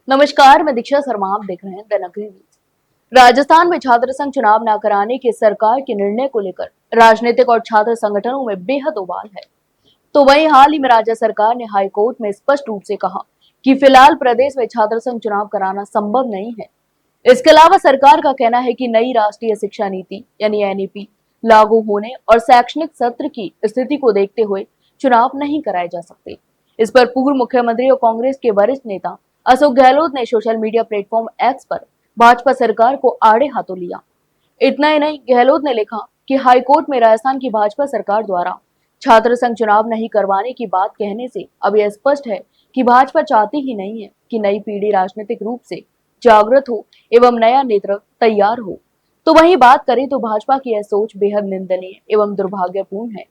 नमस्कार, मैं दीक्षा शर्मा। आप देख रहे हैं द नगरी न्यूज। राजस्थान में छात्र संघ चुनाव न कराने के सरकार के निर्णय को लेकर राजनीतिक और छात्र संगठनों में बेहद उबाल है। तो वहीं हाल ही में राज्य सरकार ने हाई कोर्ट में स्पष्ट रूप से कहा कि फिलहाल प्रदेश में छात्र संघ चुनाव कराना संभव नहीं है। इसके अलावा सरकार का कहना है कि नई राष्ट्रीय शिक्षा नीति यानी एनईपी लागू होने और शैक्षणिक सत्र की स्थिति को देखते हुए चुनाव नहीं कराए जा सकते। इस पर पूर्व मुख्यमंत्री और कांग्रेस के वरिष्ठ नेता अशोक गहलोत ने सोशल मीडिया प्लेटफॉर्म एक्स पर भाजपा सरकार को आड़े हाथों लिया। इतना ही नहीं, गहलोत ने लिखा कि हाईकोर्ट में राजस्थान की भाजपा सरकार द्वारा छात्र संघ चुनाव नहीं करवाने की बात कहने से अब यह स्पष्ट है कि भाजपा चाहती ही नहीं है कि नई पीढ़ी राजनीतिक रूप से जागृत हो एवं नया नेतृत्व तैयार हो। तो वहीं बात करें तो भाजपा की यह सोच बेहद निंदनीय एवं दुर्भाग्यपूर्ण है।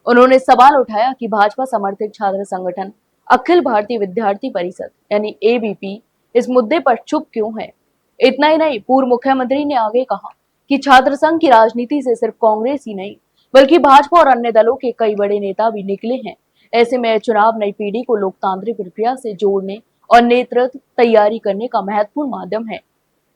उन्होंने सवाल उठाया कि भाजपा समर्थित छात्र संगठन अखिल भारतीय विद्यार्थी परिषद यानी एबीपी इस मुद्दे पर चुप क्यों है। इतना ही नहीं, पूर्व मुख्यमंत्री ने आगे कहा कि छात्र संघ की राजनीति से सिर्फ कांग्रेस ही नहीं बल्कि भाजपा और अन्य दलों के कई बड़े नेता भी निकले हैं। ऐसे में चुनाव नई पीढ़ी को लोकतांत्रिक प्रक्रिया से जोड़ने और नेतृत्व तैयारी करने का महत्वपूर्ण माध्यम है।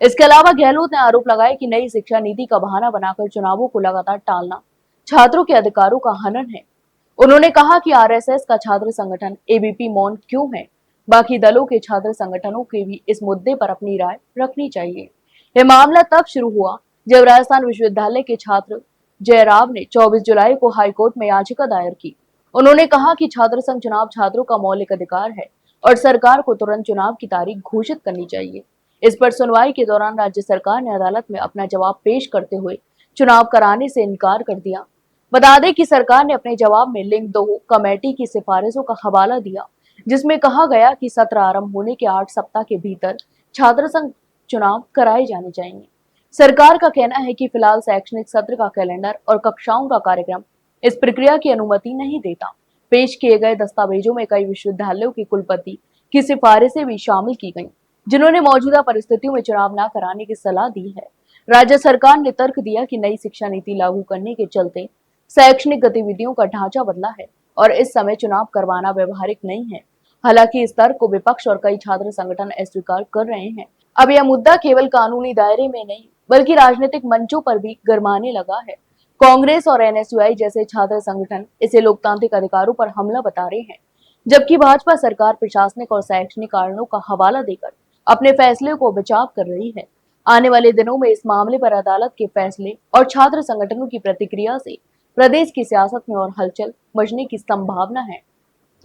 इसके अलावा गहलोत ने आरोप लगाया कि नई शिक्षा नीति का बहाना बनाकर चुनावों को लगातार टालना छात्रों के अधिकारों का हनन है। उन्होंने कहा कि आरएसएस का छात्र संगठन एबीपी मौन क्यों है, बाकी दलों के छात्र संगठनों के भी इस मुद्दे पर अपनी राय रखनी चाहिए। यह मामला तब शुरू हुआ जब राजस्थान विश्वविद्यालय के छात्र जयराव ने 24 जुलाई को हाईकोर्ट में याचिका दायर की। उन्होंने कहा कि छात्र संघ चुनाव छात्रों का मौलिक अधिकार है और सरकार को तुरंत चुनाव की तारीख घोषित करनी चाहिए। इस पर सुनवाई के दौरान राज्य सरकार ने अदालत में अपना जवाब पेश करते हुए चुनाव कराने से इनकार कर दिया। बता दें कि सरकार ने अपने जवाब में लिंक 2 कमेटी की सिफारिशों का हवाला दिया, जिसमें कहा गया कि सत्र आरंभ होने के 8 सप्ताह के भीतर छात्र संघ चुनाव कराए जाने चाहिए। सरकार का कहना है कि फिलहाल शैक्षणिक सत्र का कैलेंडर और कक्षाओं का कार्यक्रम इस प्रक्रिया की अनुमति नहीं देता। पेश किए गए दस्तावेजों में कई विश्वविद्यालयों के कुलपति की सिफारिशें भी शामिल की गईं, जिन्होंने मौजूदा परिस्थितियों में चुनाव न कराने की सलाह दी है। राज्य सरकार ने तर्क दिया कि नई शिक्षा नीति लागू करने के चलते शैक्षणिक गतिविधियों का ढांचा बदला है और इस समय चुनाव करवाना व्यवहारिक नहीं है। हालांकि इस तर्क को विपक्ष और कई छात्र संगठन अस्वीकार कर रहे हैं। अब यह मुद्दा केवल कानूनी दायरे में नहीं बल्कि राजनीतिक मंचों पर भी गरमाने लगा है। कांग्रेस और एनएसयूआई जैसे छात्र संगठन इसे लोकतांत्रिक अधिकारों पर हमला बता रहे हैं, जबकि भाजपा सरकार प्रशासनिक और शैक्षणिक कारणों का हवाला देकर अपने फैसले को बचाव कर रही है। आने वाले दिनों में इस मामले पर अदालत के फैसले और छात्र संगठनों की प्रतिक्रिया से प्रदेश की सियासत में और हलचल मचने की संभावना है।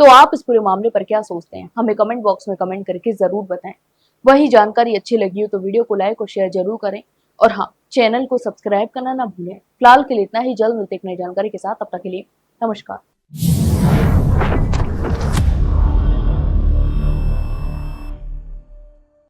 तो आप इस पूरे मामले पर क्या सोचते हैं, हमें कमेंट बॉक्स में कमेंट करके जरूर बताएं। वही जानकारी अच्छी लगी हो तो वीडियो को लाइक और शेयर जरूर करें और हाँ, चैनल को सब्सक्राइब करना ना भूलें। फिलहाल के लिए इतना ही, जल्द मिलते एक नई जानकारी के साथ। तब तक के लिए नमस्कार।